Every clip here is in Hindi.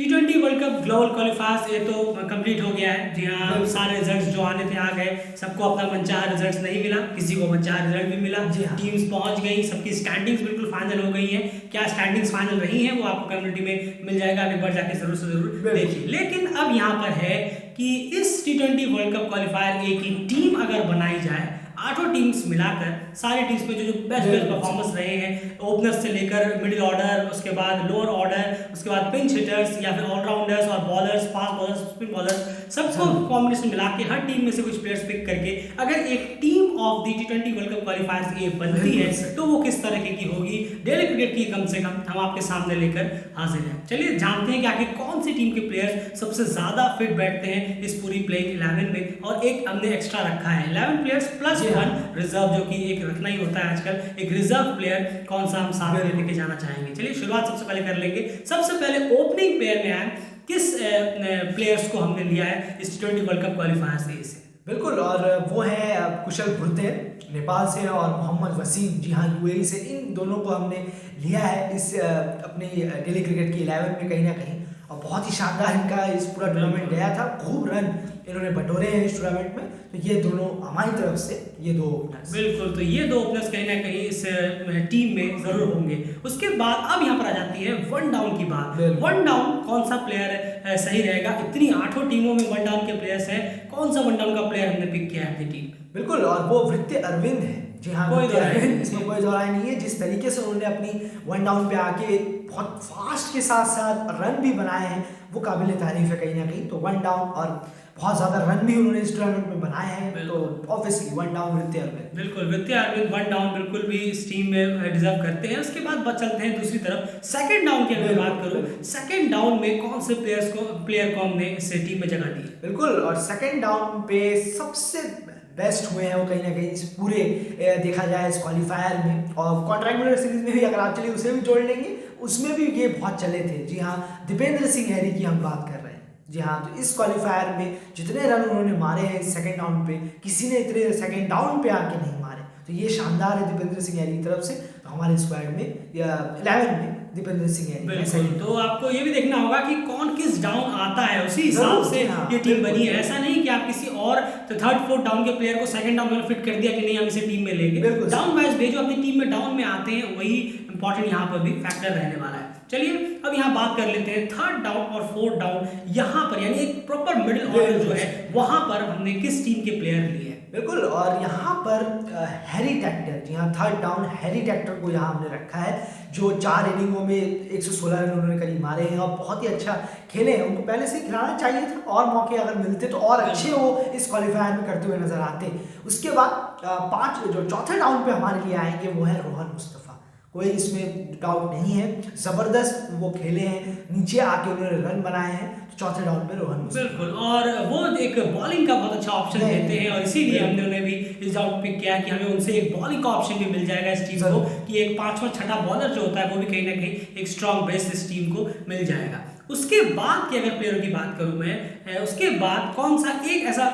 T20 वर्ल्ड कप ग्लोबल क्वालिफायर्स ये तो कंप्लीट हो गया है। जी हाँ, सारे रिजल्ट्स जो आने थे आ गए। सबको अपना मनचाहा रिजल्ट्स नहीं मिला, किसी को मनचाहा रिजल्ट भी मिला। जी हाँ। टीम्स पहुंच गई, सबकी स्टैंडिंग्स बिल्कुल फाइनल हो गई हैं। क्या स्टैंडिंग्स फाइनल रही हैं वो आपको कम्युनिटी में मिल जाएगा, अभी बढ़ जाके जरूर से जरूर देखिए। लेकिन अब यहाँ पर है कि इस T20 वर्ल्ड कप क्वालिफायर ए की टीम अगर बनाई जाए, 8 टीम्स मिलाकर सारी टीम्स में जो बेस्ट परफॉर्मेंस रहे हैं, ओपनर्स से लेकर मिडिल ऑर्डर, उसके बाद लोअर ऑर्डर, उसके बाद पिंच हिटर्स या फिर ऑलराउंडर्स और bowlers, fast bowlers, spin bowlers, सबको कॉम्बिनेशन मिला के हर टीम में से कुछ प्लेयर्स पिक करके अगर एक team of the T20 world cup क्वालिफायर्स ये बनती है तो वो किस तरह की होगी, डेली क्रिकेट की कम से कम हम आपके सामने लेकर हाजिर हैं। चलिए जानते हैं कि आखिर कौन सी टीम के प्लेयर्स सबसे ज्यादा फिट बैठते हैं इस पूरी प्लेइंग 11 में। और एक हमने एक्स्ट्रा रखा है 11 प्लेयर्स प्लस 1 रिजर्व, जो कि एक रखना ही होता है आजकल। एक रिजर्व प्लेयर कौन सा हम साथ में लेके जाना चाहेंगे। चलिए शुरुआत सबसे पहले कर लेंगे। सबसे पहले ओपनिंग पेयर में आए किस प्लेयर्स को हमने लिया है इस T20 वर्ल्ड कप क्वालिफायर से। बिल्कुल, और वो है कुशल भुर्ते नेपाल से और मोहम्मद वसीम, जी हाँ, यूएई से। इन दोनों को हमने लिया है इस अपने डेली क्रिकेट की 11 में कहीं ना कहीं। और बहुत ही शानदार इनका इस पूरा टूर्नामेंट गया था, खूब रन इन्होंने बटोरे हैं इस टूर्नामेंट में। तो ये दोनों हमारी तरफ से ये दो ओपनर्स। बिल्कुल, तो ये दो ओपनर्स कहीं ना कहीं इस टीम में जरूर होंगे। उसके बाद अब यहाँ पर आ जाती है वन डाउन की बात। वन डाउन कौन सा प्लेयर सही रहेगा। इतनी 8 टीमों में वन डाउन के प्लेयर्स हैं, कौन सा वन डाउन का प्लेयर हमने पिक किया है अपनी टीम। बिल्कुल, और वो वृत्ति अरविंद है। जी हाँ, इसमें कोई दो राय नहीं है। जिस तरीके से उन्होंने अपनी वन डाउन पे आके बहुत फास्ट के साथ साथ रन भी बनाए हैं, वो काबिल तारीफ है कहीं ना कहीं। तो वन डाउन और बहुत ज्यादा रन भी उन्होंने इस टूर्नामेंट में बनाए हैं, तो ऑब्वियसली वन डाउन वृत्ति अरविंद। बिल्कुल, वृत्ति अरविंद वन डाउन बिल्कुल भी इस टीम में डिजर्व करते हैं। उसके बाद चलते हैं दूसरी तरफ सेकंड डाउन की अगर बात करूं, सेकंड डाउन में कौन से प्लेयर को हमने इस टीम में जगह दी। बिल्कुल, और सेकंड डाउन पे सबसे बेस्ट हुए हैं वो कहीं ना कहीं इस पूरे देखा जाए इस क्वालिफायर में। और कॉन्ट्रैक्ट सीरीज में भी अगर आप चलिए उसे भी जोड़ लेंगे, उसमें भी ये बहुत चले थे। जी हाँ, दीपेंद्र सिंह हैरी की हम बात कर रहे हैं। जी हाँ, तो इस क्वालिफायर में जितने रन उन्होंने मारे हैं सेकंड डाउन पे, किसी ने इतने सेकंड डाउन पे आके नहीं मारे। तो ये शानदार है दीपेंद्र सिंह हैरी की तरफ से। तो हमारे स्क्वाड में या 11 में दीपेंद्र सिंह हैरी। बिल्कुल, तो आपको ये भी देखना होगा कि कौन किस डाउन आता है, उसी हिसाब से ये टीम बनी है। ऐसा नहीं कि आप किसी और थर्ड फोर्थ डाउन के प्लेयर को सेकंड डाउन में फिट कर दिया कि नहीं हम इसे टीम में लेंगे। डाउन वाइज भेजो, अपनी टीम में डाउन में आते हैं, वही इंपॉर्टेंट यहाँ पर भी फैक्टर रहने वाला है। चलिए अब यहाँ बात कर लेते हैं थर्ड डाउन और फोर्थ डाउन। यहाँ पर यानी एक प्रॉपर मिडिल ऑर्डर जो है वहां पर हमने किस टीम के प्लेयर लिए हैं। बिल्कुल, और यहाँ पर हैरी टैक्टर, जी हाँ, थर्ड डाउन हैरी टैक्टर को यहाँ हमने रखा है, जो 4 इनिंगों में 116 रन उन्होंने करीब मारे हैं और बहुत ही अच्छा खेले हैं। उनको पहले से खिलाना चाहिए था, और मौके अगर मिलते तो और अच्छे वो इस क्वालिफायर में करते हुए नजर आते। उसके बाद 5 जो चौथे डाउन पे हमारे लिए आएंगे वो है रोहन मुस्तफा। कोई इसमें डाउट नहीं है, जबरदस्त वो खेले हैं, नीचे आके उन्होंने रन बनाए हैं। तो चौथे डाउन पे रोहन मुस्तफा। बिल्कुल, और वो एक बॉलिंग का बहुत अच्छा ऑप्शन देते हैं, और इसीलिए हमने उन्हें भी इस डाउन पिक किया कि हमें उनसे एक बॉलिंग का ऑप्शन भी मिल जाएगा इस टीम को, कि एक 5वां 6ठा बॉलर जो होता है वो भी कहीं ना कहीं एक स्ट्रॉन्ग बेस इस टीम को मिल जाएगा। उसके बाद की अगर प्लेयरों की बात करूं मैं, उसके बाद कौन सा एक ऐसा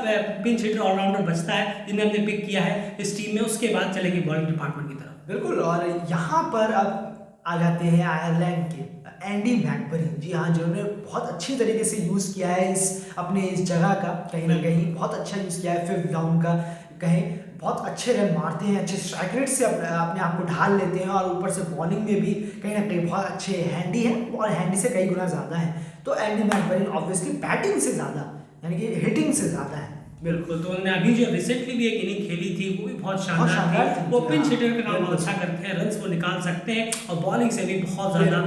पिंच हिटर ऑलराउंडर बचता है जिन्हें हमने पिक किया है इस टीम में। उसके बाद चलेंगे बॉलिंग डिपार्टमेंट की तरफ। बिल्कुल, और यहाँ पर अब आ जाते हैं आयरलैंड के एंडी मैकबरी। जी हाँ, जिन्होंने बहुत अच्छी तरीके से यूज़ किया है इस जगह का, कहीं ना कहीं बहुत अच्छा यूज़ किया है। 5th डाउन का कहें, बहुत अच्छे रन मारते हैं, अच्छे स्ट्राइक रेट से अपने आप को ढाल लेते हैं, और ऊपर से बॉलिंग में भी कहीं ना कहीं बहुत अच्छे हैंडी है, और हैंडी से कई गुना ज़्यादा है। तो एंडी मैकबरी ऑब्वियसली बैटिंग से ज़्यादा यानी कि हिटिंग से ज़्यादा है। बिल्कुल, तो उन्होंने अभी जो रिसेंटली भी एक इनिंग खेली थी वो भी बहुत शानदार थी। वो पिंच हिटर का काम बहुत अच्छा करते हैं, रन्स वो निकाल सकते हैं, और बॉलिंग से भी बहुत ज़्यादा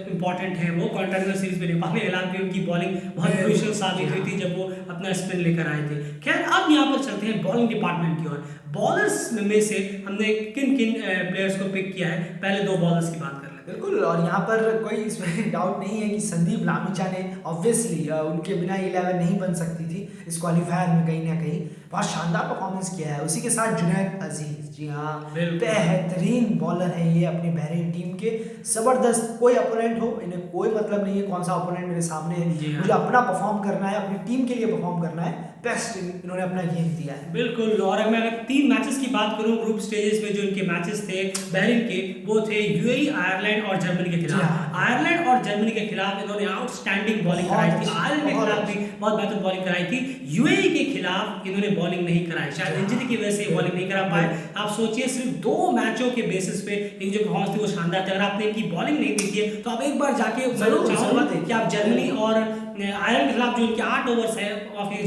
इंपॉर्टेंट है। वो कॉन्ट्रैक्ट सीरीज में नेपाल में ऐलान की उनकी बॉलिंग बहुत क्रूशियल साबित हुई थी जब वो अपना स्पिन लेकर आए थे। खैर अब यहाँ पर चलते हैं बॉलिंग डिपार्टमेंट की ओर। बॉलर्स में से हमने किन किन प्लेयर्स को पिक किया है, पहले 2 बॉलर्स की बात कर लेते हैं। बिल्कुल, और यहाँ पर कोई इसमें डाउट नहीं है कि संदीप लामिछा ने ऑब्वियसली उनके बिना 11 नहीं बन सकती थी इस क्वालिफायर में कहीं ना कहीं। बहुत शानदार परफॉर्मेंस किया है। उसी के साथ जुनैद अजीज, जी हाँ, बिल्कुल। बेहतरीन बॉलर है ये अपनी बहरीन टीम के, जबरदस्त। कोई अपोनेंट हो, इन्हें कोई मतलब नहीं है कौन सा अपोनेंट मेरे सामने है, जी हाँ। मुझे अपना परफॉर्म करना है, अपनी टीम के लिए परफॉर्म करना है, बेस्ट इन्होंने अपना गेम दिया है। बिल्कुल। और मैं अगर 3 मैचेस की बात करूं ग्रुप स्टेजेस में, जो इनके मैचेस थे बहरीन के, वो थे यूएई, आयरलैंड और जर्मनी के खिलाफ। आयरलैंड और जर्मनी के खिलाफ इन्होंने आउटस्टैंडिंग बॉलिंग कराई थी। आयरलैंड के खिलाफ भी बहुत बेहतर बॉलिंग कराई थी। यूएई के खिलाफ इन्होंने बॉलिंग नहीं कराई, शायद इंजरी की वजह से बॉलिंग नहीं करा पाए। आप सोचिए सिर्फ 2 मैचों के बेसिस पे इनकी जो परफॉर्मेंस थी वो शानदार थी। अगर आपने इनकी बॉलिंग नहीं देखी है तो आप एक बार जाके, मैं चाहूंगा कि आप जर्मनी और आयरलैंड के खिलाफ जो इनके 8 ओवर्स है,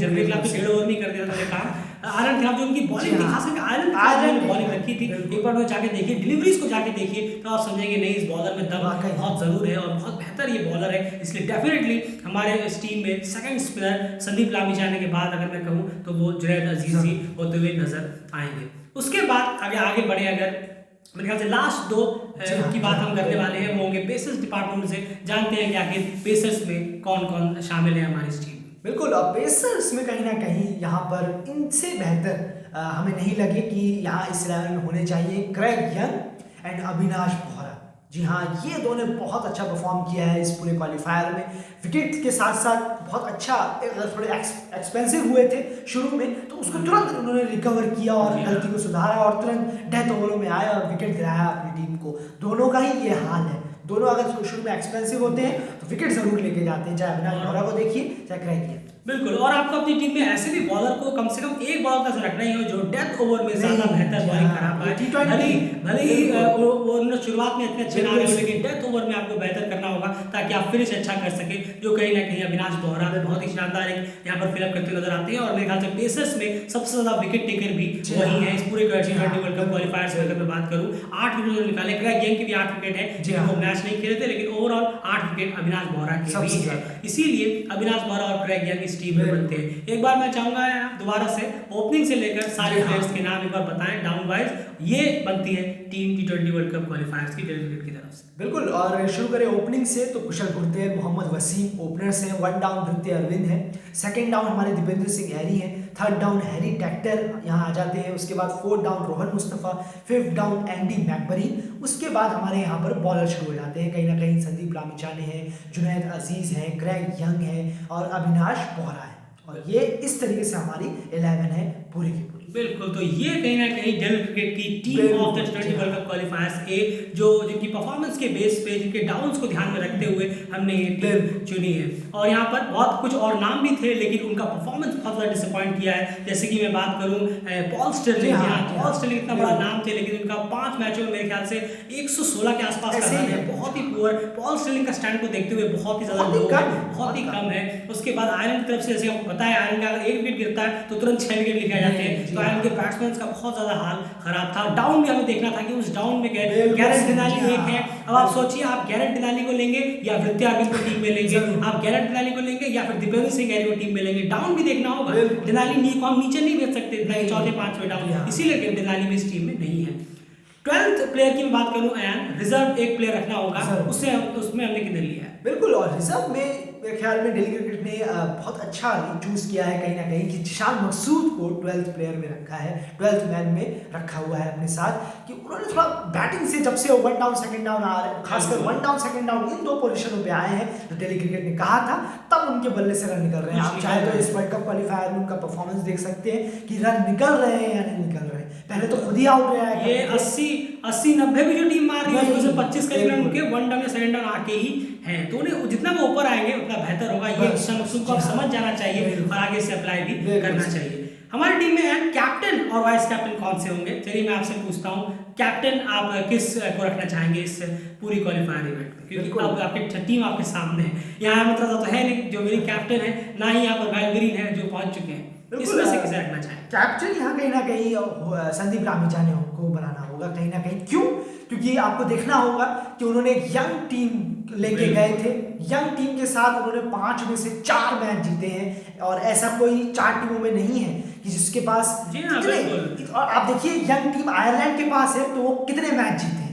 जर्मनी के खिलाफ तो 1.5 ओवर नहीं कर दिया था काम। आयरलैंड के खिलाफ जो उनकी बॉलिंग थी, खास करके आयरलैंड ने बॉलिंग रखी थी, एक बार वो जाके देखिए, डिलीवरीज को जाके देखिए, तो आप समझेंगे नहीं इस बॉलर में दम बहुत जरूर है और बहुत बेहतर ये बॉलर है। इसलिए डेफिनेटली हमारे इस टीम में सेकंड स्पिनर संदीप लामिछाने के बाद अगर मैं कहूँ तो वो जुनैद अजीज ही होते हुए नजर आएंगे। उसके बाद अगर आगे बढ़े, अगर मेरे ख्याल से लास्ट 2 की बात हम करने वाले हैं, वो होंगे पेसर्स डिपार्टमेंट से। जानते हैं कि आखिर पेसर्स में कौन कौन शामिल है हमारी टीम में। बिल्कुल, अब पेसर्स में कहीं ना कहीं यहाँ पर इनसे बेहतर हमें नहीं लगे कि यहाँ इस 11 में होने चाहिए। Craig Young and Avinash Bohra, जी हाँ, ये दोनों ने बहुत अच्छा परफॉर्म किया है इस पूरे क्वालिफायर में। विकेट के साथ साथ बहुत अच्छा, थोड़े एक्सपेंसिव हुए थे शुरू में, तो उसको तुरंत उन्होंने रिकवर किया और गलती को सुधारा और तुरंत डेथ ओवरों में आया और विकेट दिलाया अपनी टीम को। दोनों का ही ये हाल है, दोनों अगर शुरू में एक्सपेंसिव होते हैं तो विकेट जरूर लेके जाते हैं, चाहे अविनाश बोहरा को देखिए चाहे क्रेग यंग। बिल्कुल। और आपको अपनी टीम में ऐसे भी बॉलर को कम से कम एक बॉलर का रखना ही हो जो डेथ ओवर में ज्यादा बेहतर बॉलिंग करा पाए। भले ही वो शुरुआत में इतने अच्छे ना रहे, लेकिन डेथ ओवर में आपको बेहतर करना होगा ताकि आप फिनिश अच्छा कर सके, जो कहीं ना कहीं अविनाश बोहरा में बहुत ही शानदार है, यहाँ पर फिलअप करते नजर आते हैं। और मेरे ख्याल से पेसर्स में सबसे ज्यादा विकेट टेकर भी वही है। इस पूरे T20 वर्ल्ड कप क्वालिफायर्स में अगर मैं बात करूँ, 8 विकेट निकाले। क्रेग यंग के भी 8 विकेट है, वो मैच नहीं खेले थे, लेकिन ओवरऑल 8 विकेट अविनाश बोहरा के भी है। इसीलिए अविनाश बोहरा और क्रेग यंग इस टीम में बनते हैं। एक बार मैं चाहूंगा दोबारा से ओपनिंग से लेकर सारे प्लेयर्स के नाम एक बार बताएं डाउन वाइज। ये बनती है टीम T20 वर्ल्ड कप क्वालिफायर्स की डेलीगेट की तरफ से। बिल्कुल, और शुरू करें ओपनिंग से तो कुशल गुर्तेल, मोहम्मद वसीम ओपनर्स हैं। 1 डाउन नृत्य अरविंद है, 2nd डाउन हमारे दीपेंद्र सिंह हैरी हैं, 3rd डाउन हैरी टैक्टर यहाँ आ जाते हैं। उसके बाद 4th down Rohan Mustafa, 5th down Andy McBrine. उसके बाद हमारे यहाँ पर बॉलर शुरू हो जाते हैं, कहीं ना कहीं संदीप लामिछाने हैं, जुनैद अजीज हैं, क्रेग यंग है और अविनाश बोहरा है। और ये इस तरीके से हमारी 11 है पूरी की पूरी। बिल्कुल, तो ये कहीं ना कहीं डेल क्रिकेट की team of the T20 world cup qualifiers A, जो जिनकी परफॉर्मेंस के बेस पे, जिनके डाउन्स को ध्यान में रखते हुए हमने ये टीम चुनी है। और यहाँ पर बहुत कुछ और नाम भी थे, लेकिन उनका परफॉर्मेंस बहुत ज़्यादा डिसअपॉइंट किया है। जैसे कि मैं बात करूँ पॉल स्टिरलिंग, पॉल स्टिरलिंग इतना बड़ा नाम थे, लेकिन उनका 5 मैचों में मेरे ख्याल से 116 के आसपास का रन है, बहुत ही पुअर। पॉल स्टिरलिंग का स्टैंड को देखते हुए बहुत ही ज़्यादा लो है, बहुत ही कम है। उसके बाद आयरलैंड की तरफ से, जैसे आपको पता है, आयरलैंड का अगर 1 विकेट गिरता है तो तुरंत 6 विकेट लिखे जाते हैं, तो आयरलैंड के बैट्समैन का बहुत ज्यादा हाल खराब था। डाउन भी हमें देखना था कि उस डाउन में गैरेट डिनाली एक है। अब आप सोचिए, आप गैरेट डिनाली को लेंगे या वृत्ति अरविंद को टीम में लेंगे, आप गैरेट डिनाली को लेंगे या फिर दीपेंद्र सिंह हैरी को टीम में लेंगे, डाउन भी देखना होगा। डिनाली को हम नीचे नहीं भेज सकते, 4th 5वें डाउन, इसीलिए डिनाली भी इस टीम में नहीं है। 12th प्लेयर की बात करूं, रिजर्व एक प्लेयर रखना होगा, उसमें हमने किधर लिया है? बिल्कुल, और रिजर्व में मेरे ख्याल में दिल्ली क्रिकेट ने बहुत अच्छा चूज किया है कहीं ना कहीं कि जिशान मकसूद को 12th प्लेयर में रखा है, 12th मैन में रखा हुआ है अपने साथ, कि उन्होंने थोड़ा बैटिंग से, जब से 1 डाउन 2nd डाउन आ रहे हैं, खासकर 1 डाउन 2nd डाउन इन 2 पोजीशनों पे आए हैं, जो दिल्ली क्रिकेट ने कहा था, तब उनके बल्ले से रन निकल रहे हैं। आप चाहे तो इस वर्ल्ड कप क्वालिफायर में उनका परफॉर्मेंस देख सकते हैं कि रन निकल रहे हैं या नहीं निकल रहे हैं। पहले तो खुद ही आउट गया है, ये 80-90 भी जो टीम मार रही है उसमें से 25 करीब रन उनके 1 डाउन या 2nd डाउन आके ही हैं, तो उन्हें जितना वो ऊपर आएंगे उतना बेहतर होगा। ये को आप समझ जाना चाहिए और आगे से अप्लाई भी करना चाहिए। हमारी टीम में कैप्टन और वाइस कैप्टन कौन से होंगे? चलिए मैं आपसे पूछता हूँ, कैप्टन आप किस को रखना चाहेंगे इस पूरी क्वालिफायर इवेंट में? क्योंकि अब आपकी टीम आपके सामने है, यहाँ मतलब तो है नहीं जो मेरी कैप्टन है, ना ही यहाँ पर भाई ग्रीन है जो पहुंच चुके हैं, इसमें से किसे रखना चाहें? कैप्टन यहाँ कहीं ना कहीं संदीप लामिछाने को बनाना होगा कहीं ना कहीं। क्यों? क्योंकि आपको देखना होगा कि उन्होंने एक यंग टीम लेके गए थे, यंग टीम के साथ उन्होंने 5 में से 4 मैच जीते हैं, और ऐसा कोई 4 टीमों में नहीं है कि जिसके पास कितने। और आप देखिए यंग टीम आयरलैंड के पास है तो वो कितने मैच जीते हैं,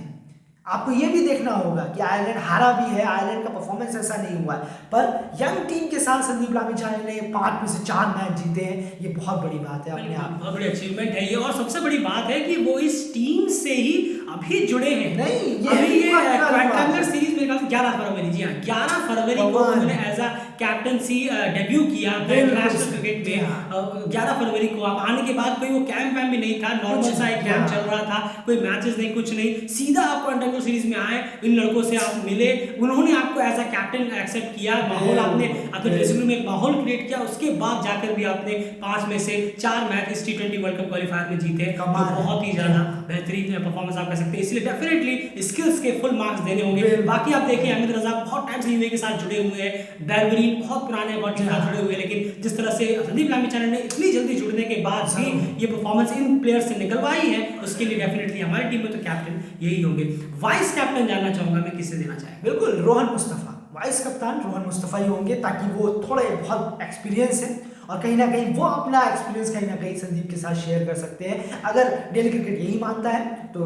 आपको ये भी देखना होगा कि आयरलैंड हारा भी है, आयरलैंड का परफॉर्मेंस ऐसा नहीं हुआ है, पर यंग टीम के साथ संदीप लामिछाने ने 5 में से 4 मैच जीते हैं, ये बहुत बड़ी बात है अपने आप। बहुत बड़ी अचीवमेंट है ये, और सबसे बड़ी बात है कि वो इस टीम से ही अभी जुड़े हैं। नहीं, अभी ये क्वाड्रेंगुलर सीरीज में 11 फरवरी, जी हाँ 11 फरवरी को उन्होंने एज अ कैप्टनसी डेब्यू किया इंटरनेशनल क्रिकेट में। 11 फरवरी को आप आने के बाद कोई वो कैंप वैम्प भी नहीं था, नॉर्मल सा एक कैंप चल रहा था, कोई मैचेस नहीं, कुछ नहीं, सीधा आप क्वाड्रेंगुलर सीरीज में आए, इन लड़कों से आप मिले, उन्होंने आपको एज अ कैप्टन एक्सेप्ट किया, माहौल आपने अपने ड्रेसिंग रूम में एक माहौल क्रिएट किया, उसके बाद जाकर भी आपने 5 में से 4 मैच इस T20 वर्ल्ड कप क्वालिफायर में जीते, बहुत ही ज्यादा बेहतरीन परफॉर्मेंस आप कह सकते हैं। इसलिए डेफिनेटली स्किल्स के फुल मार्क्स देने होंगे। बाकी आप देखिए अहमद रजा बहुत टाइम से यूए के साथ जुड़े हुए हैं, बैरबरीन बहुत पुराने बहुत जुड़े हुए हैं, लेकिन जिस तरह से संदीप लामिछाने ने इतनी जल्दी जुड़ने के बाद भी ये परफॉर्मेंस इन प्लेयर्स से निकलवाई है, उसके लिए डेफिनेटली हमारी टीम में तो कैप्टन यही होंगे। वाइस कैप्टन जानना चाहूंगा मैं, किसे देना चाहेंगे? बिल्कुल रोहन मुस्तफा, वाइस कप्तान रोहन मुस्तफा ही होंगे, ताकि वो थोड़े बहुत एक्सपीरियंस है और कहीं ना कहीं वो अपना एक्सपीरियंस कहीं ना कहीं संदीप के साथ शेयर कर सकते हैं। अगर डेली क्रिकेट यही मानता है तो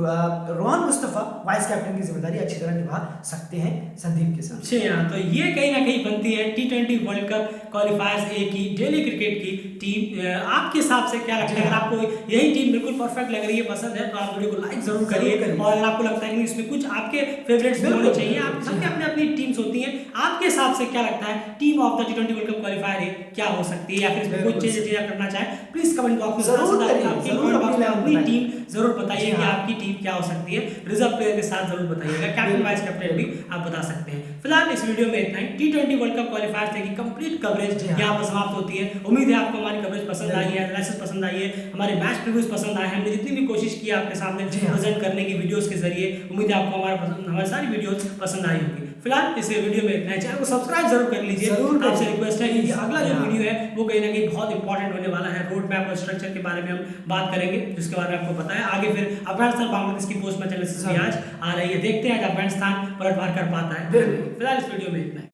रोहन मुस्तफा वाइस कैप्टन की जिम्मेदारी अच्छी तरह निभा सकते हैं संदीप के साथ। जी हाँ, तो ये कहीं ना कहीं बनती है T20 वर्ल्ड कप क्वालिफायर्स ए की डेली क्रिकेट की टीम। आपके हिसाब से क्या लगता है? अगर आपको यही टीम बिल्कुल परफेक्ट लग रही है, पसंद है, तो आप वीडियो को लाइक जरूर करिए, और अगर आपको लगता है कि इसमें कुछ आपके फेवरेट्स भी होने चाहिए, आप सबके अपने अपनी टीम्स होती हैं, आपके हिसाब से क्या लगता है team of the T20 world cup qualifier है क्या हो सकती है, या फिर इसमें कुछ चीजें करना चाहे प्लीज कमेंट बॉक्स में अपनी टीम जरूर बताइए कि आपकी टीम क्या हो सकती है, रिजर्व प्लेयर के साथ जरूर बताइएगा, कैप्टन वाइस कैप्टन भी आप बता सकते हैं। फिलहाल इस वीडियो में इतना ही। T20 वर्ल्ड कप क्वालिफायर की कंप्लीट कवरेज यहाँ पर समाप्त होती है। उम्मीद है आपको हमारी कवरेज पसंद आई है, एनालिसिस पसंद आई है, हमारे मैच प्रीव्यूज पसंद आए हैं, हमने जितनी भी कोशिश की आपके सामने प्रेजेंट करने की वीडियोस के जरिए, उम्मीद है आपको हमारी सारी वीडियोस पसंद आई होगी। फिलहाल इस वीडियो में इतना ही। चैनल को सब्सक्राइब जरूर कर लीजिए, आपसे रिक्वेस्ट है कि अगला जो वीडियो है वो कहीं ना कहीं बहुत इंपॉर्टेंट होने वाला है। रोड मैप और स्ट्रक्चर के बारे में हम बात करेंगे, जिसके बारे में आपको पता है। आगे फिर अफगानिस्तान बांग्लादेश की पोस्ट मैच एनालिसिस भी आज आ रही है, देखते हैं आज अफगानिस्तान पलटवार कर पाता है। फिलहाल इस वीडियो में इतना है।